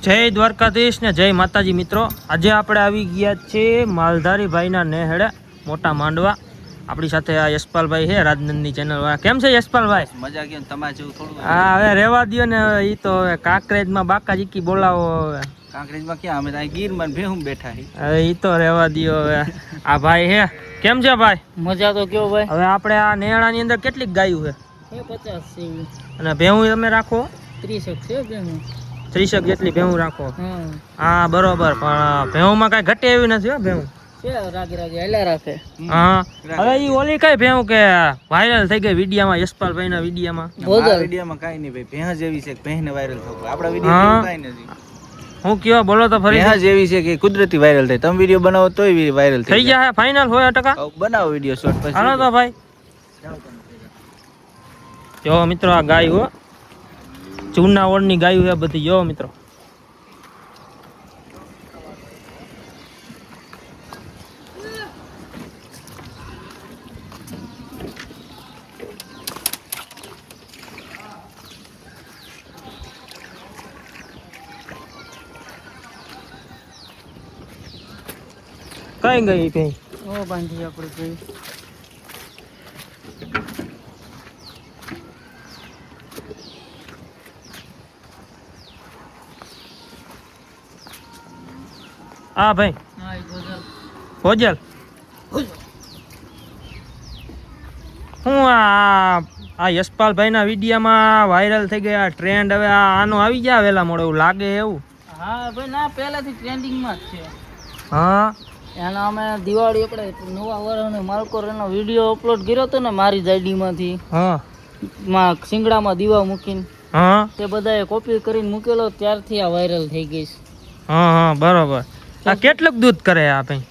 જય દ્વારકાધીશ ને જય માતાજી મિત્રો। આજે આપણે આવી ગયા છે માલધારી ભાઈના નેહડે મોટા માંડવા। આપણી સાથે આ યશપાલભાઈ છે રાજનંદની ચેનલ વાળા। કેમ છે યશપાલભાઈ? મજા કેમ તમારે જેવું થોડું? હા હવે રેવા દયો ને, ઈ તો હવે કાંકરેજમાં બાકાજીકી બોલાવો હવે। કાંકરેજમાં ક્યાં? અમે ત્યાં ગીરમાં ભેહું બેઠા છીએ। હવે ઈ તો રેવા દયો હવે। આ ભાઈ છે, કેમ છે ભાઈ? મજા તો કયો ભાઈ। હવે આપણે આ નેહડાની અંદર કેટલીક ગાયું છે? 50 છે અને ભેહું તમે રાખો? 30 છે ભેહું। 30 જેટલી ભેહું રાખો? હા હા બરોબર। પણ ભેહુંમાં કઈ ઘટે એવી નથી હો ભેહું? રાગે રાગે હેલા રાખે। હા હવે ઈ ઓલી કઈ ભેહું કે વાયરલ થઈ ગઈ વિડિયામાં, યશપાલભાઈના વિડિયામાં? આ વિડિયામાં કાઈ નહીં ભાઈ, ભેહ જેવી છે કે ભેહને વાયરલ થવું? આપણા વિડિયો કાઈ નથી। હું કયો બોલો તો ફરી? ભેહ જેવી છે કે કુદરતી વાયરલ થાય। તમે વિડિયો બનાવો તોય વાયરલ થઈ જાય ફાઇનલ 100%? બનાવો વિડિયો શોર્ટ પછી। હાલો તો ભાઈ જો મિત્રો આ ગાય હો, ચૂના ઓળની ગાયું છે બધી। જો મિત્રો કઈ ગઈ ભાઈ? ઓ બાંધી આપણે જોઈ। હા ભાઈ હા ઈ હોજલ હું આ યશપાલભાઈના વિડીયામાં વાયરલ થઈ ગયા ટ્રેન્ડ, હવે આનો આવી ગયા વેલા મોડે એવું લાગે એવું? હા ભાઈ ના, પહેલાથી ટ્રેન્ડિંગમાં જ છે। હા એના અમે દિવાળી આપણે નવા વર્ષનો માલકોરનો વિડીયો અપલોડ કર્યો હતો ને મારી આઈડીમાંથી। હા માં સિંગડામાં દીવા મૂકીને હા તે બધાએ કોપી કરીને મૂકેલો, ત્યારથી આ વાયરલ થઈ ગઈ છે। હા હા બરોબર। આ કેટલું દૂધ કરે આ ભાઈ?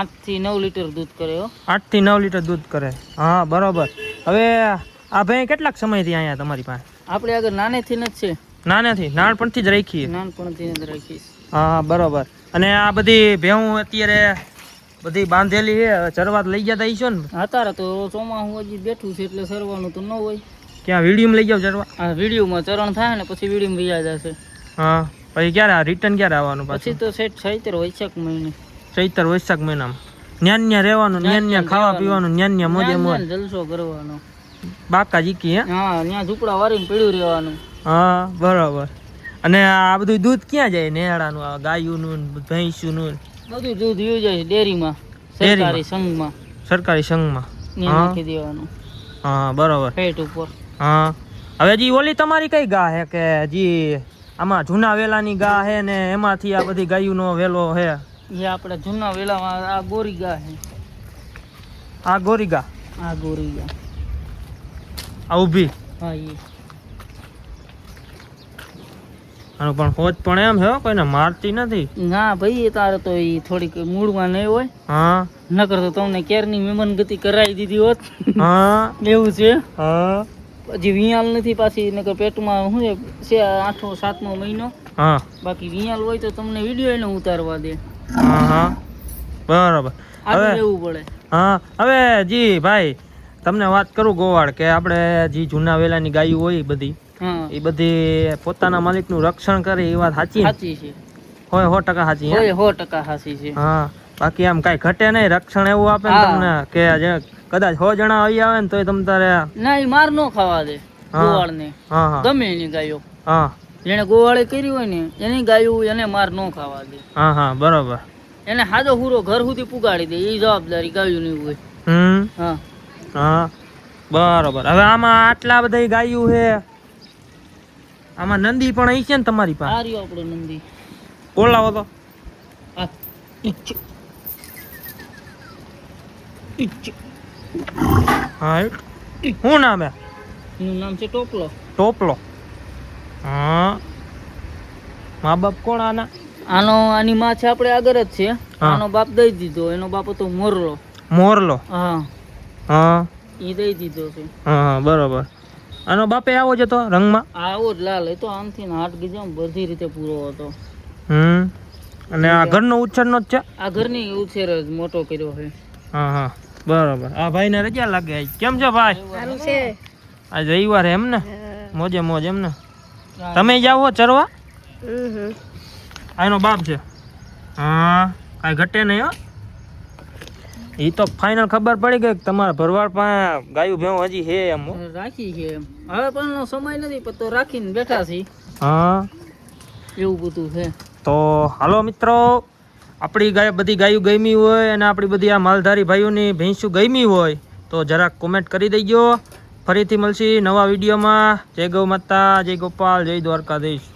8 થી 9 લીટર દૂધ કરે હો। 8 થી 9 લીટર દૂધ કરે? હા બરોબર। હવે આ ભાઈ કેટલાક સમયથી અહીંયા તમારી પાસે? આપણે આગળ નાનેથી જ છે, નાનેથી નાનપણથી જ રાખીએ? નાનપણથી જ રાખીશ। હા બરોબર। અને આ બધી ભેહું અત્યારે બધી બાંધેલી છે, ચરવા લઈ જતા હશો ને? અત્યારે તો ચોમાસું હજી બેઠું છે એટલે સરવાનું તો ન હોય। ક્યાં વિડીયોમાં લઈ જાવ ચરવા? આ વિડીયોમાં ચરણ થાય ને પછી વિડીયોમાં વ્યાજ જશે। હા પછી ક્યારે રિટર્ન ક્યારે આવવાનું પછી પાછું? તો સેટ ચૈત્ર વૈશાખ મહિને, ચૈત્ર વૈશાખ મહિનામાં ન્યા રહેવાનું, ન્યા ખાવા પીવાનું, ન્યા મોજે મોજ જલસો કરવાનો। બાકાજીકી હે? હા ત્યાં ઝૂંપડા વારીને પીડ્યું રહેવાનું। હા બરોબર। અને આ બધું દૂધ ક્યાં જાય નેહડાનું? આ ગાયુંનું ભેંસુનું બધું દૂધ યું જાય ડેરીમાં, સરકારી સંઘમાં, સરકારી સંઘમાં ત્યાં નાખી દેવાનું હા બરોબર પેટ ઉપર। હા હવે જી ઓલી તમારી કઈ ગા હે કે જી આમાં જૂના વેલાની ગા હે ને એમાંથી આ બધી ગાયુંનો વેલો હે? જે આપણે જૂના વેલામાં આ ગોરી ગા છે। આ ગોરી ગા? આ ગોરી ગા આ ઊભી? હા એ આનું પણ હોજ પણ એમ છે કોઈને મારતી નથી? ના ભાઈ, તારે તો એ થોડીક મૂળમાં નહીં હોય। હા નકર તો તમને કેરની મહેમાન ગતિ કરાવી દીધી હોત। હા એવું છે। હા પછી વિયાલ નથી પાછી, નકર પેટમાં શું છે 8મો 7મો મહિનો। હા બાકી વિયાલ હોય તો તમને વિડીયો એને ઉતારવા દે। હા હા બરોબર। આગળ રહેવું પડે। હા હવે જી ભાઈ તમને વાત કરું ગોવાળ કે આપણે જે જૂના વેલાની ગાયું હોય બધી, હા એ બધી પોતાના માલિકનું રક્ષણ કરે, એ વાત સાચી? સાચી છે, હોય 100% સાચી? હોય 100% સાચી છે। હા બાકી આમ કઈ ઘટે નહીં, રક્ષણ એવું આપે ને તમને કે કદાચ 100 જણા આવી આવે ને તોય તમ તારે ના એ માર નો ખાવા દે ગોવાળને। હા હા ગમે એની ગાયો, હા જેને ગોવાળે કરી હોય ને એની ગાયું એને માર નો ખાવા દે। હા હા બરોબર। એને હાજો હુરો ઘર સુધી પુગાડી દે, એ જવાબદારી ગાયું ની હોય। હા હા બરોબર। હવે આમાં આટલા બધા ગાયું છે, આમાં નંદી પણ અહીં છે ને તમારી પાસે? આ રહ્યો આપણો નંદી, બોલાવો તો। આ ઈચ્છ ઈચ્છ હા શું નામ હે? એનું નામ છે ટોપલો। ટોપલો? હા મા બાપ કોણ આના? આની માં છે આપણે આગળ જ છે। આનો બાપ દઈ દીધો, એનો બાપ હતો મોરલો। મોરલો? હા હા એ દઈ દીધો છે। હા બરોબર। આનો બાપે આવો જ હતો રંગમાં? આવો જ લાલ, એ તો આમથી હાથ ગીજો બધી રીતે પૂરો હતો। અને આ ઘરનો ઉછેરનો જ છે? આ ઘરની ઉછેર જ મોટો કર્યો છે। હા હા બરોબર। આ ભાઈને રજા લાગે આજ? કેમ છે ભાઈ? સારું છે। આજ રવિવાર એમ ને? મોજે મોજ એમ ને? તમે જાઓ ચરવા? આ એનો બાપ છે. હા કાંઈ ઘટે નહીં હો. એ તો ફાઇનલ ખબર પડી ગઈ કે તમારા ભરવાડ પાસે ગાયું ભેવું હજી હે એમ હો. રાખી છે એમ હવે પણ સમય નથી પણ તો રાખીને બેઠા છીએ હા એવું બધું છે. તો હાલો મિત્રો, આપણી ગાય બધી ગાયું ગમી હોય અને આપણી બધી આ માલધારી ભાઈઓની ભેંસું ગમી હોય તો જરાક કોમેન્ટ કરી દેજો. ફરીથી મળશી નવા વિડીયોમાં. જય ગૌ માતા, જય ગોપાલ, જય દ્વારકાધીશ.